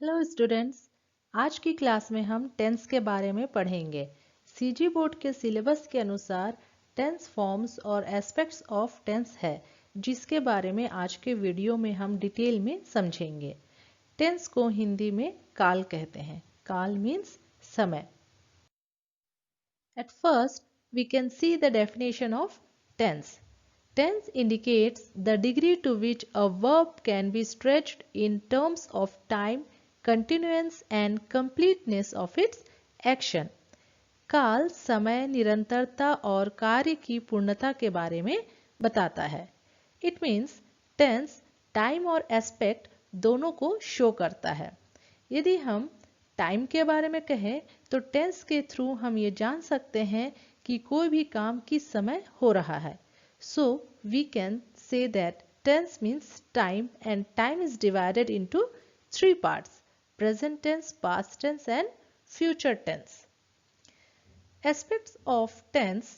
Hello students, आज की class में हम टेंस के बारे में पढ़ेंगे। सीजी बोर्ड के सिलेबस के अनुसार टेंस फॉर्म्स और एस्पेक्ट्स ऑफ टेंस है, जिसके बारे में आज के वीडियो में हम डिटेल में समझेंगे। टेंस को हिंदी में काल कहते हैं। काल मीन्स समय। At first, we can see the definition of tense. Tense indicates the degree to which a verb can be stretched in terms of time, continuance and completeness of its action. काल समय, निरंतरता और कार्य की पूर्णता के बारे में बताता है। It means tense टाइम और एस्पेक्ट दोनों को शो करता है। यदि हम टाइम के बारे में कहें तो टेंस के थ्रू हम ये जान सकते हैं कि कोई भी काम किस समय हो रहा है। So we can say that tense means time and time is divided into 3 parts: present tense, past tense and future tense. Aspects of tense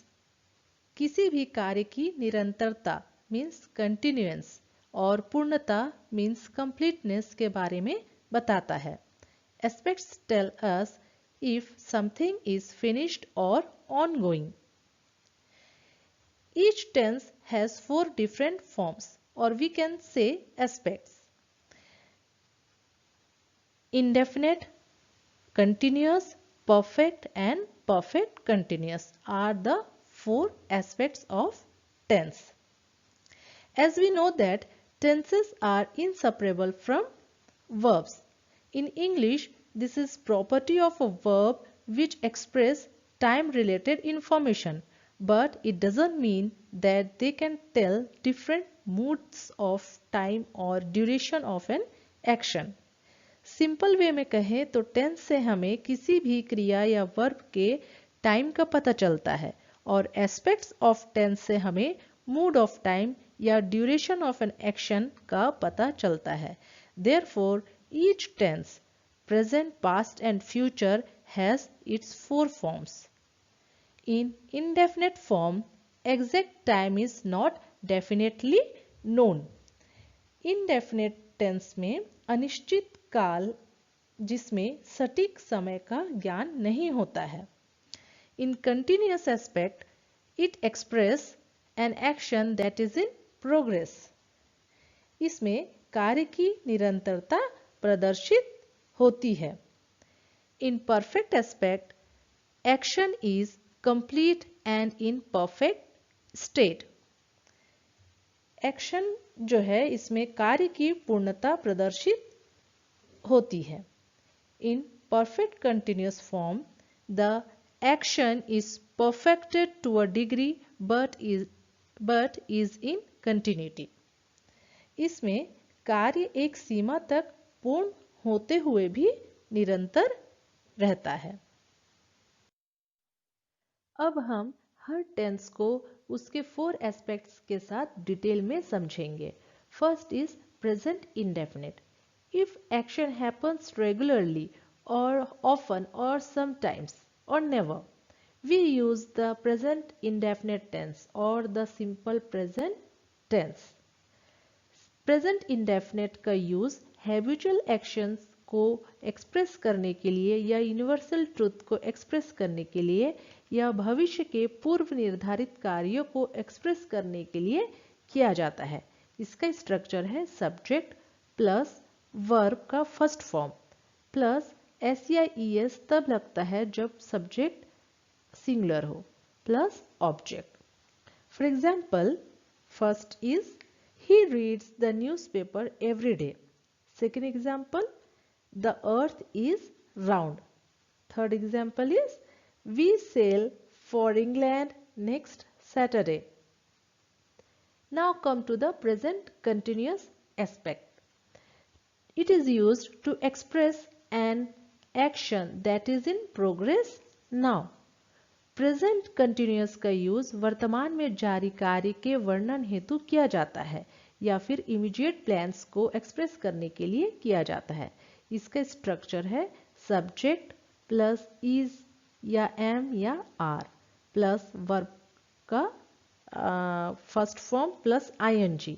किसी भी कार्य की निरंतरता मीन्स कंटिन्यूएंस और पूर्णता मीन्स कंप्लीटनेस के बारे में बताता है। Aspects tell us if something is finished or ongoing. Each tense has 4 different forms, or we can say aspects. Indefinite, continuous, perfect and perfect continuous are the 4 aspects of tense. As we know that tenses are inseparable from verbs. In English, this is property of a verb which express time-related information, but it doesn't mean that they can tell different moods of time or duration of an action. Simple way में कहें तो tense से हमें किसी भी क्रिया या verb के टाइम का पता चलता है और एस्पेक्ट्स ऑफ टेंस से हमें मूड ऑफ टाइम या ड्यूरेशन ऑफ एन एक्शन का पता चलता है। Therefore, each tense, present, past and future has its 4 forms. In indefinite form, exact time is not definitely known. Indefinite tense में अनिश्चित काल जिसमें सटीक समय का ज्ञान नहीं होता है। In continuous aspect, it express an action that is in progress. इसमें कार्य की निरंतरता प्रदर्शित होती है। In perfect aspect, action is complete and in perfect state. Action जो है इसमें कार्य की पूर्णता प्रदर्शित होती है। In perfect continuous form, the action is perfected to a degree but is in continuity. इसमें कार्य एक सीमा तक पूर्ण होते हुए भी निरंतर रहता है। अब हम हर टेंस को उसके 4 एस्पेक्ट्स के साथ डिटेल में समझेंगे। First is present indefinite. If action happens regularly और ऑफन और समटाइम्स और never, we use the present indefinite tense or the simple present tense. Present indefinite का यूज हैबिचुअल एक्शंस को एक्सप्रेस करने के लिए या यूनिवर्सल ट्रुथ को एक्सप्रेस करने के लिए या भविष्य के पूर्व निर्धारित कार्यों को एक्सप्रेस करने के लिए किया जाता है। इसका स्ट्रक्चर है सब्जेक्ट प्लस वर्ब का फर्स्ट फॉर्म प्लस एस या ईएस तब लगता है जब सब्जेक्ट सिंगुलर हो plus object. For example, first is he reads the newspaper every day. Second example, the earth is round. Third example is we sail for England next Saturday. Now come to the present continuous aspect. It is used to express an action that is in progress now. Present continuous का use वर्तमान में जारी कार्य के वर्णन हेतु किया जाता है या फिर इमीडिएट प्लान्स को एक्सप्रेस करने के लिए किया जाता है। इसका स्ट्रक्चर है सब्जेक्ट प्लस इज या एम या आर प्लस वर्ब का first form plus ING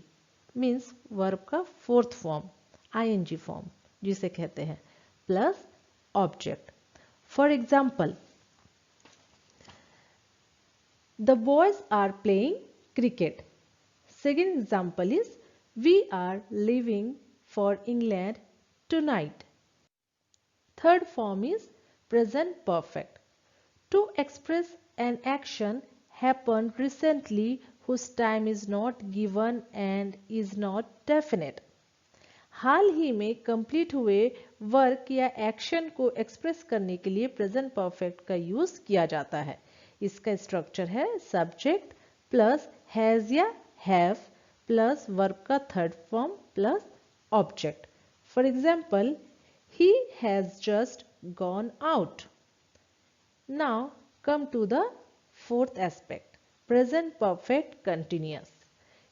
means verb का फोर्थ फॉर्म आईएनजी फॉर्म जिसे कहते हैं plus object. For example, the boys are playing cricket. Second example is we are leaving for England tonight. Third form is present perfect. To express an action happened recently whose time is not given and is not definite. हाल ही में complete हुए work या action को express करने के लिए present perfect का use किया जाता है. इसका स्ट्रक्चर है सब्जेक्ट प्लस हैज या हैव प्लस वर्ब का third form plus object. For example, he has just gone out. Now come to the fourth aspect, present perfect continuous.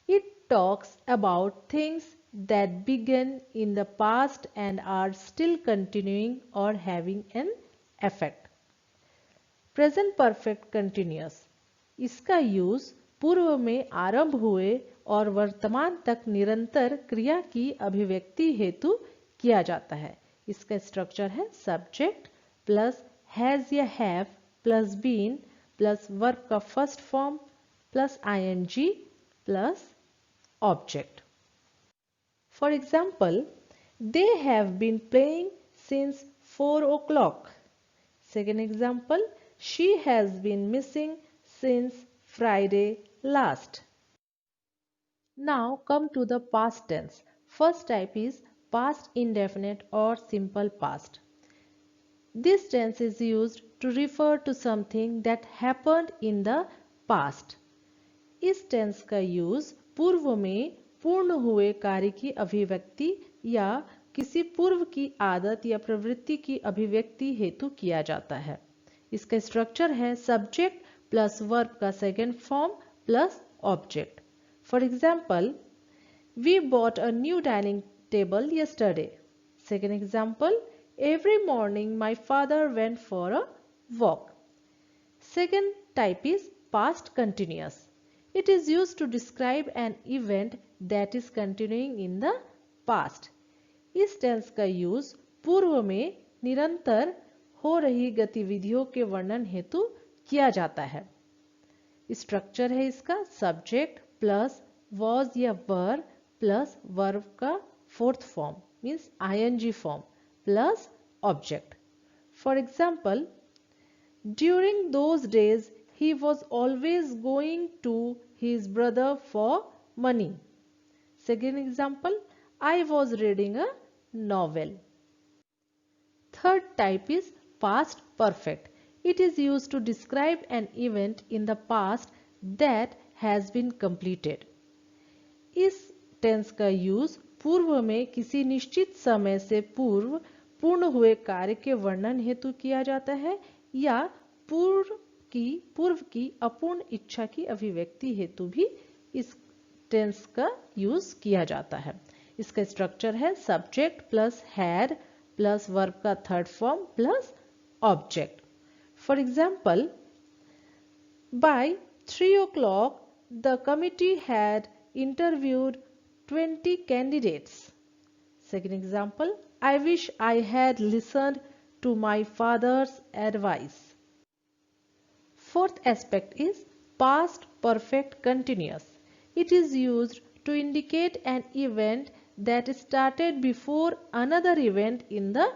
It talks about things that began in the past and are still continuing or having an effect. Present perfect continuous. इसका use पूर्व में आरंभ हुए और वर्तमान तक निरंतर क्रिया की अभिव्यक्ति हेतु किया जाता है. इसका स्ट्रक्चर है सब्जेक्ट प्लस हैज या have plus been plus verb का first form plus ING plus object. For example, they have been playing since 4 o'clock. Second example, she has been missing since Friday last. Now come to the past tense. First type is past indefinite or simple past. This tense is used to refer to something that happened in the past. इस tense का use पूर्व में पूर्ण हुए कार्य की अभिव्यक्ति या किसी पूर्व की आदत या प्रवृत्ति की अभिव्यक्ति हेतु किया जाता है. इसका स्ट्रक्चर है सब्जेक्ट प्लस वर्ब का second form plus object. For example, we bought a new dining table yesterday. Second example, every morning my father went for a walk. Second type is past continuous. It is used to describe an event that is continuing in the past. इस tense का use पूर्व में निरंतर हो रही गतिविधियों के वर्णन हेतु किया जाता है. स्ट्रक्चर है इसका सब्जेक्ट प्लस वॉज या वर प्लस वर्ब का fourth form means ING form plus object. For example, during those days he was always going to his brother for money. Second example, I was reading a novel. Third type is past perfect. It is used to describe an event in the past that has been completed. इस tense का use पूर्व में किसी निश्चित समय से पूर्व पूर्ण हुए कार्य के वर्णन हेतु किया जाता है या पूर्व की अपूर्ण इच्छा की अभिव्यक्ति हेतु भी इस टेंस का यूज किया जाता है. इसका स्ट्रक्चर है subject plus had plus verb का third form plus object. For example, by 3 o'clock the committee had interviewed 20 candidates. Second example, I wish I had listened to my father's advice. Fourth aspect is past perfect continuous. It is used to indicate an event that started before another event in the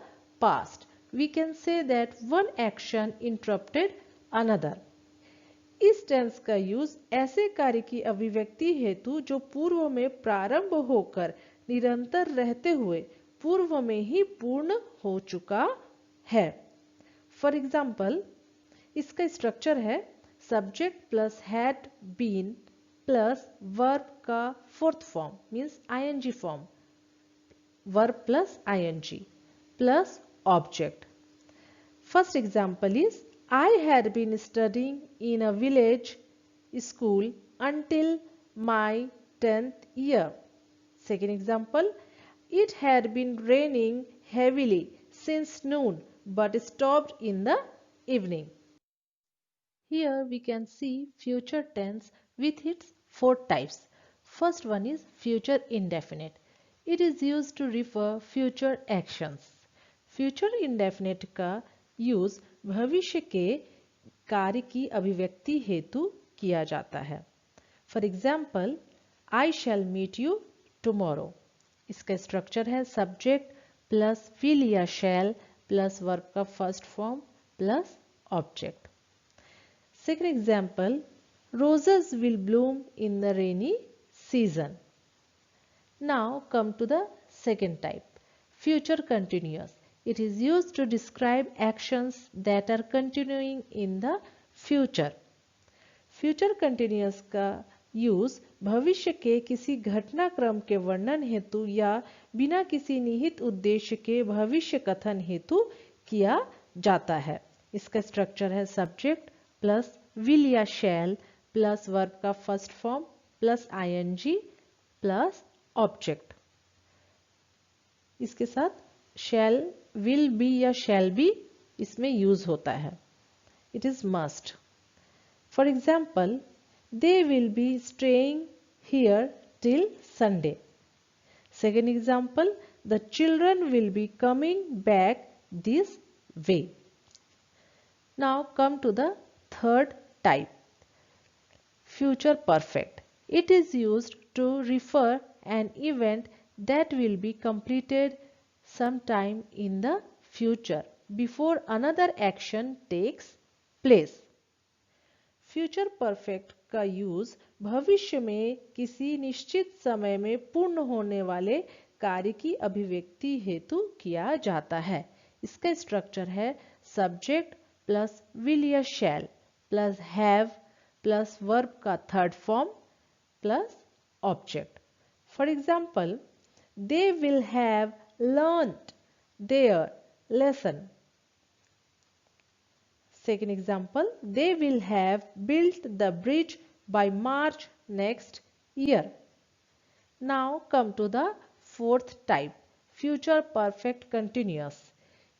past. We can say that one action interrupted another. इस tense का use ऐसे कार्य की अभिव्यक्ति हेतु जो पूर्व में प्रारंभ होकर निरंतर रहते हुए पूर्व में ही पूर्ण हो चुका है. फॉर एग्जाम्पल, इसका स्ट्रक्चर है subject plus had been plus verb का fourth form means ING form verb plus ING plus object. First example is I had been studying in a village school until my 10th year. Second example, it had been raining heavily since noon but stopped in the evening. Here we can see future tense with its four types. First one is future indefinite. It is used to refer future actions. Future indefinite का use भविष्य के कार्य की अभिव्यक्ति हेतु किया जाता है। For example, I shall meet you tomorrow. इसका स्ट्रक्चर है सब्जेक्ट प्लस विल या शैल प्लस वर्ब का first form plus object. Second example, roses will bloom in the rainy season. Now come to the second type, future continuous. It is used to describe actions that are continuing in the future. Future continuous का use भविष्य के किसी घटनाक्रम के वर्णन हेतु या बिना किसी निहित उद्देश्य के भविष्य कथन हेतु किया जाता है। इसका स्ट्रक्चर है सब्जेक्ट प्लस विल या शैल प्लस वर्ब का first form plus ING plus object. इसके साथ शैल, विल बी या शैल बी इसमें यूज होता है। It is must. For example, they will be staying here till Sunday. Second example, the children will be coming back this way. Now come to the third type, future perfect. It is used to refer an event that will be completed sometime in the future before another action takes place. Future perfect का use भविष्य में किसी निश्चित समय में पूर्ण होने वाले कार्य की अभिव्यक्ति हेतु किया जाता है। इसका स्ट्रक्चर है सब्जेक्ट प्लस विल या shall plus have plus verb का third form plus object. For example, they will have learned their lesson. Second example, they will have built the bridge by March next year. Now come to the fourth type, future perfect continuous.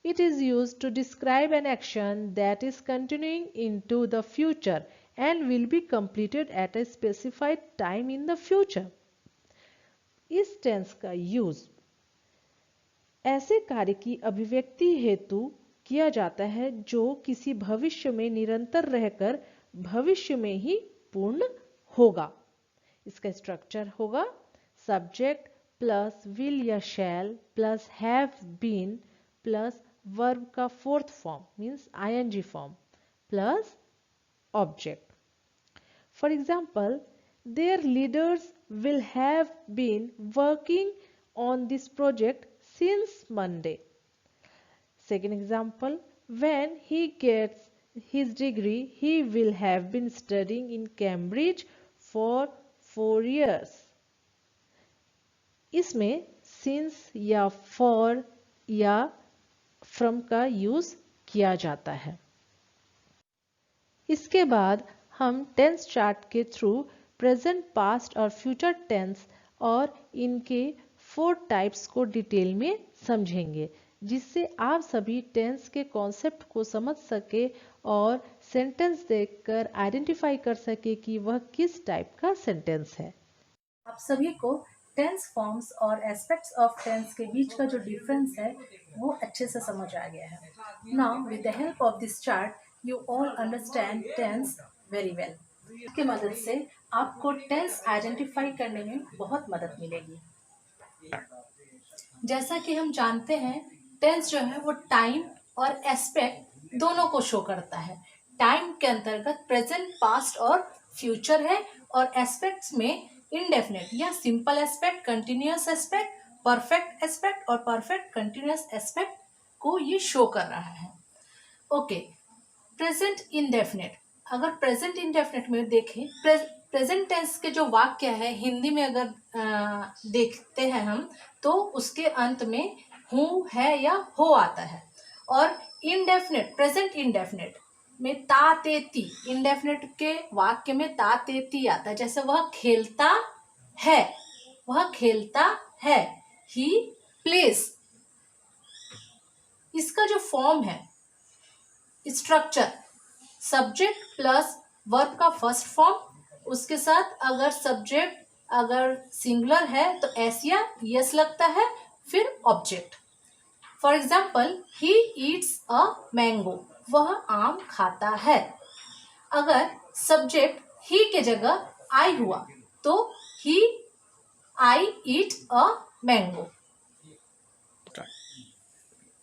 It is used to describe an action that is continuing into the future and will be completed at a specified time in the future. इस tense का use ऐसे कार्य की अभिव्यक्ति हेतु किया जाता है जो किसी भविष्य में निरंतर रहकर भविष्य में ही पूर्ण होगा। इसका स्ट्रक्चर होगा सब्जेक्ट प्लस विल या shall plus have been plus verb का fourth form means ING form plus object. For example, their leaders will have been working on this project since Monday. Second example, when he gets his degree he will have been studying in Cambridge for 4 years. इसमें since या for या from का use किया जाता है। इसके बाद हम टेंस चार्ट के थ्रू प्रेजेंट, पास्ट और फ्यूचर टेंस और इनके 4 टाइप्स को डिटेल में समझेंगे, जिससे आप सभी टेंस के कॉन्सेप्ट को समझ सके और सेंटेंस देखकर आइडेंटिफाई कर सके कि वह किस टाइप का सेंटेंस है। आप सभी को टेंस फॉर्म्स और एस्पेक्ट्स ऑफ टेंस के बीच का जो डिफरेंस है वो अच्छे से समझ आ गया है। Now with the help of this chart you all understand tense very well. इसकी मदद से आपको टेंस आइडेंटिफाई करने में बहुत मदद मिलेगी। जैसा कि हम जानते हैं टेंस जो है वो टाइम और एस्पेक्ट दोनों को शो करता है। टाइम के अंतर्गत प्रेजेंट, पास्ट और फ्यूचर है और एस्पेक्ट्स में इनडेफिनेट या simple aspect, continuous aspect, perfect aspect और परफेक्ट कंटिन्यूअस एस्पेक्ट को ये शो कर रहा है। Okay, present indefinite. अगर प्रेजेंट इनडेफिनेट में देखें, प्रेजेंट टेंस के जो वाक्य है हिंदी में अगर देखते हैं हम तो उसके अंत में हूँ, है या हो आता है। और इनडेफिनेट, प्रेजेंट इनडेफिनेट में ता ते ती, इनडेफिनेट के वाक्य में ता ते ती आता है। जैसे वह खेलता है, वह खेलता है, ही प्लेस। इसका जो फॉर्म है, स्ट्रक्चर, सब्जेक्ट प्लस वर्ब का फर्स्ट फॉर्म, उसके साथ अगर सब्जेक्ट अगर सिंगुलर है तो एस या यस लगता है, फिर object. For example he eats a mango, वह आम खाता है। अगर सब्जेक्ट ही के जगह आई हुआ तो ही आई ईट अ मैंगो।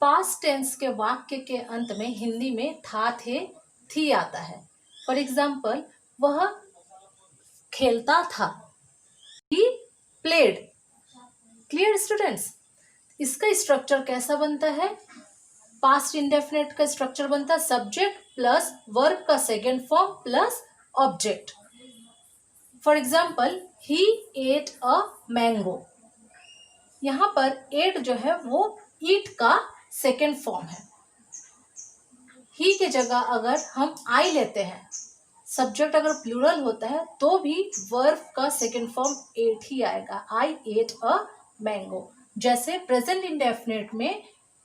पास्ट टेंस के वाक्य के अंत में हिंदी में था, थे, थी आता है। फॉर एग्जाम्पल वह खेलता था, ही प्लेड। Clear students? इसका स्ट्रक्चर कैसा बनता है? पास्ट इंडेफिनिट का स्ट्रक्चर बनता है सब्जेक्ट प्लस वर्ब का second form plus object. For example he at a mango. यहाँ पर एट जो है वो ईट का सेकेंड फॉर्म है। ही के जगह अगर हम आई लेते हैं, सब्जेक्ट अगर प्लूरल होता है तो भी वर्ब का सेकेंड फॉर्म एट ही आएगा, आई एट अ मैंगो। जैसे प्रेजेंट इंडेफिनिट में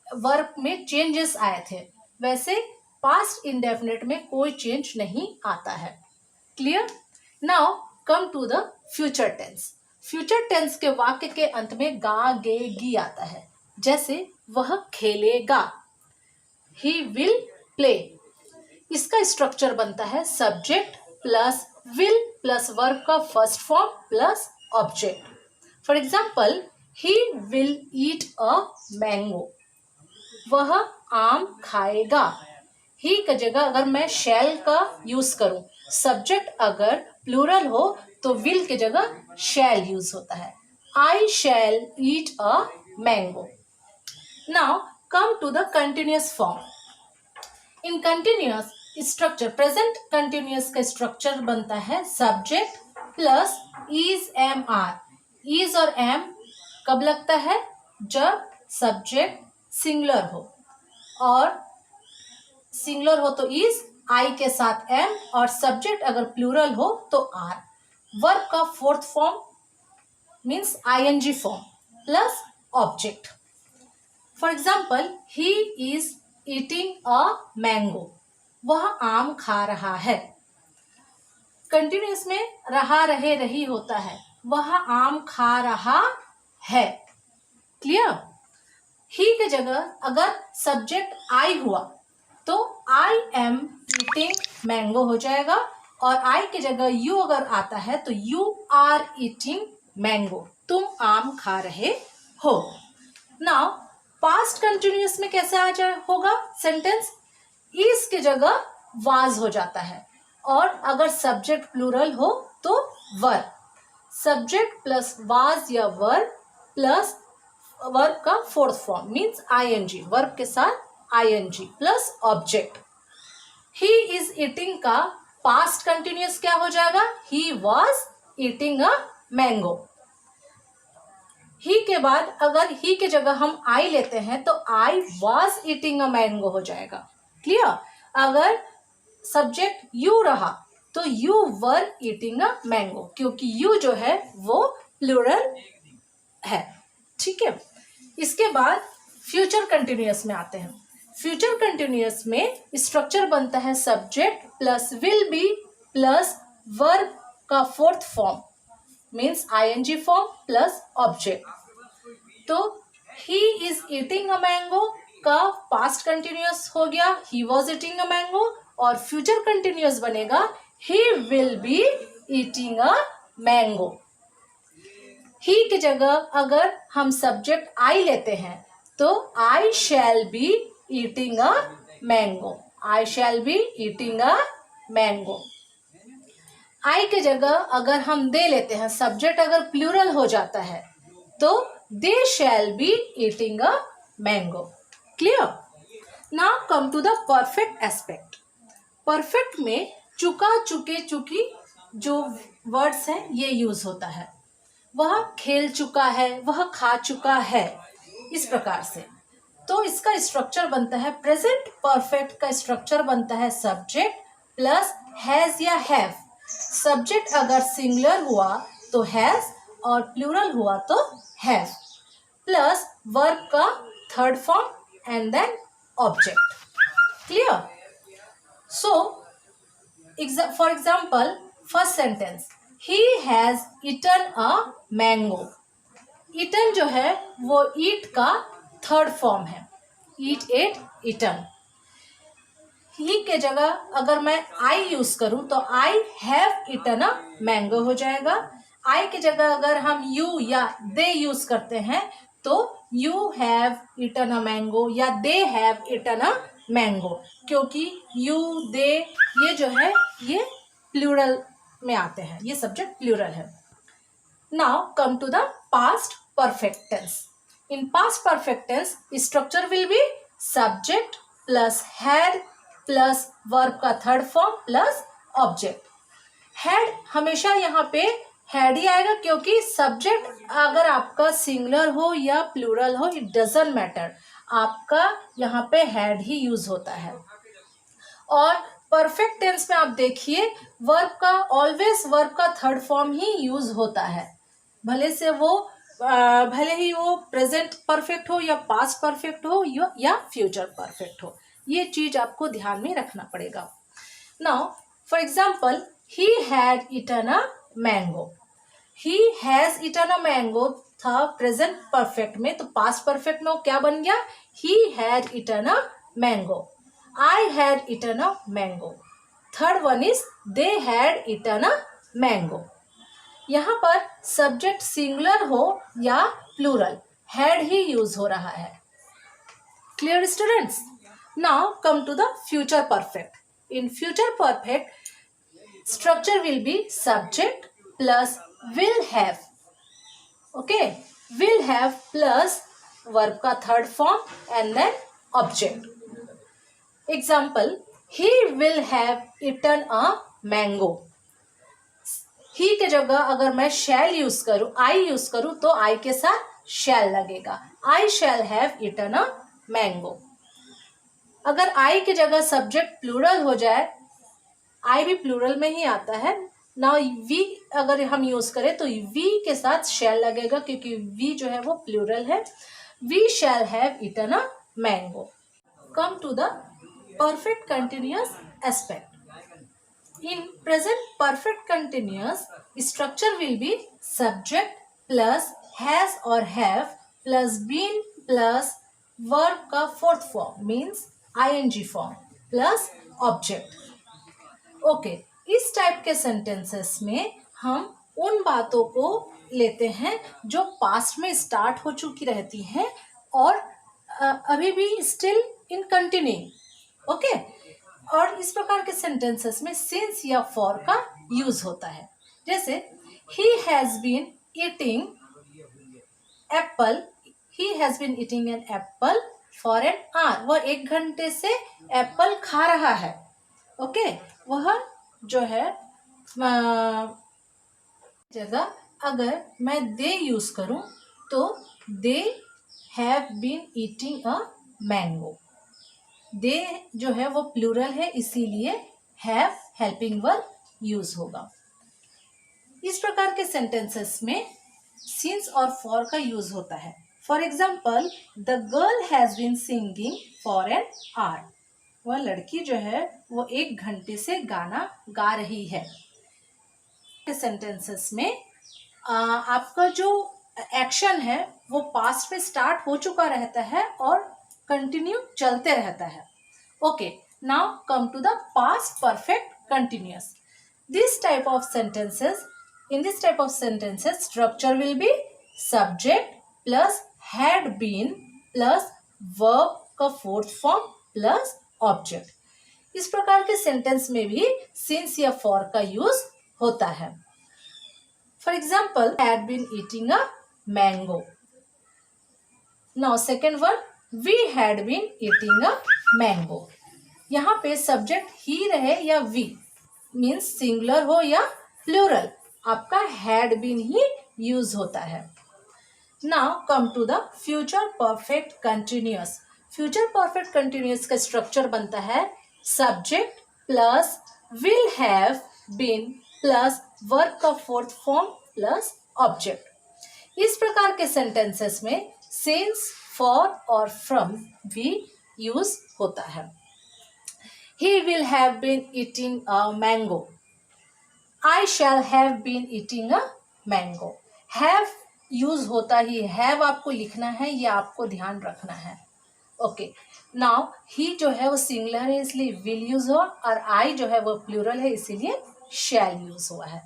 वर्ब में चेंजेस आए थे, वैसे पास्ट इंडेफिनिट में कोई चेंज नहीं आता है। Clear? Now come to the future tense. Future tense के वाक्य के अंत में गा, गे, गी आता है। जैसे वह खेलेगा, ही विल प्ले। इसका स्ट्रक्चर बनता है subject plus will plus verb का first form plus object. For example he will eat a mango, वह आम खाएगा। ही की जगह अगर मैं शैल का यूज करूं, सब्जेक्ट अगर प्लूरल हो तो विल की जगह शैल यूज होता है। I shall eat a mango. Now come to the continuous form. In continuous structure, present continuous का स्ट्रक्चर बनता है subject plus is, am, are. Is और एम कब लगता है? जब सब्जेक्ट सिंगुलर हो, और सिंगुलर हो तो इज, आई के साथ एम, और सब्जेक्ट अगर प्लूरल हो तो आर। वर्ब का fourth form means ING form plus object. For example he is eating a mango, वह आम खा रहा है। कंटिन्यूअस में रहा, रहे, रही होता है, वह आम खा रहा है। क्लियर? ही के जगह अगर सब्जेक्ट आई हुआ तो आई एम ईटिंग मैंगो हो जाएगा, और आई की जगह यू अगर आता है तो यू आर ईटिंग मैंगो, तुम आम खा रहे हो। नाउ पास्ट कंटिन्यूअस में कैसे आ जाए होगा सेंटेंस? इज की जगह वाज हो जाता है, और अगर सब्जेक्ट प्लूरल हो तो वर्ब। सब्जेक्ट प्लस वाज या वर्ब प्लस वर्ब का fourth form means ING, verb के साथ ING plus object. He is eating का पास्ट कंटिन्यूअस क्या हो जाएगा? He was eating a mango. He के बाद अगर ही के जगह हम आई लेते हैं तो I was eating a mango हो जाएगा। क्लियर? अगर सब्जेक्ट यू रहा तो you were eating a mango, क्योंकि यू जो है वो प्लूरल है। ठीक है? इसके बाद फ्यूचर कंटिन्यूअस में आते हैं। फ्यूचर कंटिन्यूअस में स्ट्रक्चर बनता है subject plus will be plus verb का fourth form means ING form plus object. तो he is eating a mango का पास्ट कंटिन्यूअस हो गया he was eating a mango, और फ्यूचर कंटिन्यूअस बनेगा he will be eating a mango. He की जगह अगर हम सब्जेक्ट आई लेते हैं तो I shall be eating a mango, I shall be eating a mango. I की जगह अगर हम दे लेते हैं, सब्जेक्ट अगर प्लूरल हो जाता है तो they shall be eating a mango. Clear? Now come to the perfect aspect. Perfect में चुका, चुके, चुकी जो वर्ड्स हैं ये यूज होता है। वह खेल चुका है, वह खा चुका है, इस प्रकार से। तो इसका स्ट्रक्चर बनता है प्रेजेंट परफेक्ट का स्ट्रक्चर बनता है सब्जेक्ट प्लस हैज या हैव। सब्जेक्ट अगर सिंगुलर हुआ तो हैज और प्लूरल हुआ तो हैव, प्लस वर्ब का third form and then object. Clear? So for example first sentence he has eaten a mango. Eaten जो है वो ईट का थर्ड फॉर्म है, eat, ate, eaten. ही के जगह अगर मैं आई यूज करूं तो I have eaten a mango हो जाएगा. आई की जगह अगर हम यू या दे यूज करते हैं तो you have eaten a mango या they have eaten a mango, क्योंकि यू दे ये जो है ये प्लूरल में आते हैं, ये सब्जेक्ट प्लूरल है. Now come to the past perfect tense. In past perfect tense structure will be subject plus had plus verb का third form plus object. Had हमेशा यहाँ पे हैड ही आएगा, क्योंकि सब्जेक्ट अगर आपका सिंगुलर हो या प्लूरल हो इट डजंट मैटर, आपका यहाँ पे हैड ही यूज होता है. और परफेक्ट टेंस में आप देखिए वर्ब का ऑलवेज वर्ब का थर्ड फॉर्म ही यूज होता है, भले ही वो प्रेजेंट परफेक्ट हो या पास्ट परफेक्ट हो या फ्यूचर परफेक्ट हो. ये चीज आपको ध्यान में रखना पड़ेगा. Now for example he had eaten a mango. He has eaten a mango था प्रेजेंट परफेक्ट में, तो पास्ट परफेक्ट में क्या बन गया, he had eaten a mango. I had eaten a mango. Third one is they had eaten a mango. यहाँ पर subject singular हो या प्लूरल हैड ही यूज हो रहा है. Clear students? Now come to the future perfect. In future perfect structure will be subject plus will have. Okay, will have plus verb का third form and then object. Example he will have eaten a mango. He के जगह अगर मैं shall use करूं, आई use करूं तो आई के साथ shall लगेगा. I shall have eaten a mango. अगर आई की जगह सब्जेक्ट प्लूरल हो जाए, आई भी प्लूरल में ही आता है ना, वी अगर हम यूज करें तो वी के साथ शैल लगेगा, क्योंकि वी जो है वो प्लूरल है. We shall have eaten a mango. Come to the perfect continuous aspect. In present perfect continuous structure will be subject plus has और have plus been plus verb का fourth form means ING form plus object. Okay, इस type के sentences में हम उन बातों को लेते हैं जो पास्ट में स्टार्ट हो चुकी रहती हैं और अभी भी स्टिल इन कंटिन्यूइंग. ओके, और इस प्रकार के सेंटेंसेस में सिंस या फॉर का यूज होता है. जैसे ही has been eating apple. He has been eating an apple for an hour. वह 1 घंटे से एप्पल खा रहा है. ओके, वह जो है जगह अगर मैं दे यूज करूं तो they have been eating a mango. They जो है वो प्लूरल है, इसीलिए हैव हेल्पिंग वर्ब यूज होगा. इस प्रकार के सेंटेंसेस में सिंस और फॉर का यूज होता है. For example the girl has been singing for an hour. वह लड़की जो है वो 1 घंटे से गाना गा रही है. सेंटेंसेस में आपका जो एक्शन है वो पास्ट में स्टार्ट हो चुका रहता है और कंटिन्यू चलते रहता है. Okay, now come to the past perfect continuous. This type of sentences, in this type of sentences structure will be subject plus had been plus verb का फोर्थ फॉर्म प्लस ऑब्जेक्ट. इस प्रकार के sentence में भी since या for का use होता है. For example had been eating a mango. Now second word we had been eating a mango. यहाँ पे सब्जेक्ट ही रहे या वी मीन्स सिंगुलर हो या प्लूरल, आपका हैड बीन ही यूज होता है. Now come to the future perfect continuous. Future perfect continuous का स्ट्रक्चर बनता है subject plus will have been plus verb का फोर्थ फॉर्म प्लस ऑब्जेक्ट. इस प्रकार के सेंटेंसेस में सिंस फॉर और फ्रॉम भी यूज होता है. He will have been eating a mango. I shall have been eating a mango. Have use होता ही, have आपको लिखना है, ये आपको ध्यान रखना है. ओके, नाउ ही जो है वो सिंगुलर है इसलिए विल यूज हुआ, और आई जो है वो प्लूरल है इसीलिए शैल यूज हुआ है।